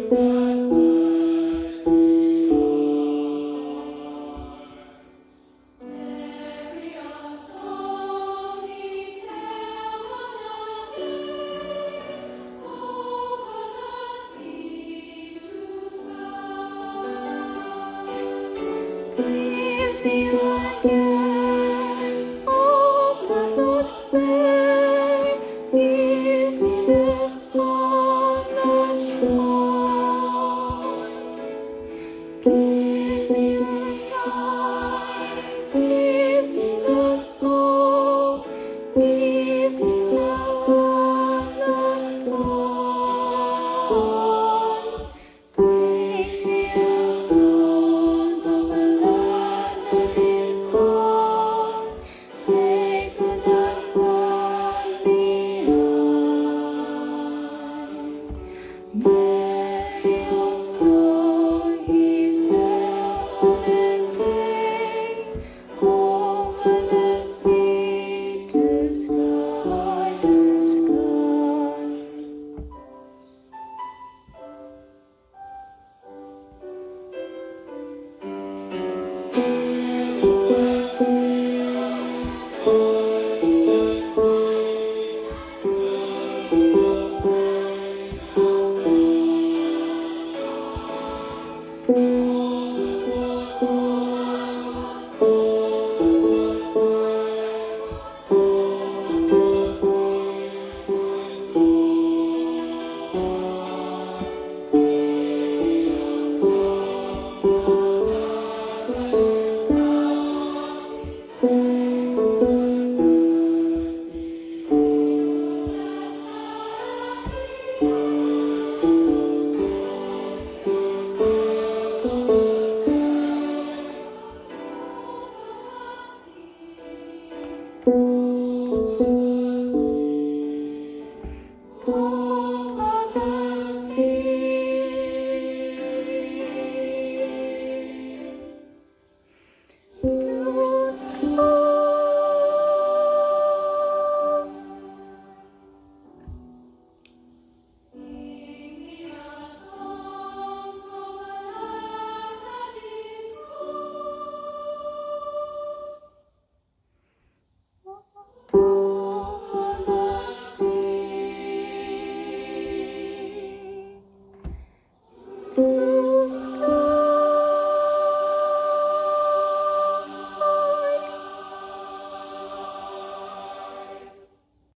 Give me again, oh, God, those things. Give me the song that's strong. Give me the eyes, give me the soul, give me the love that's strong. Sing me a song of a land that is born, sacred and far behind.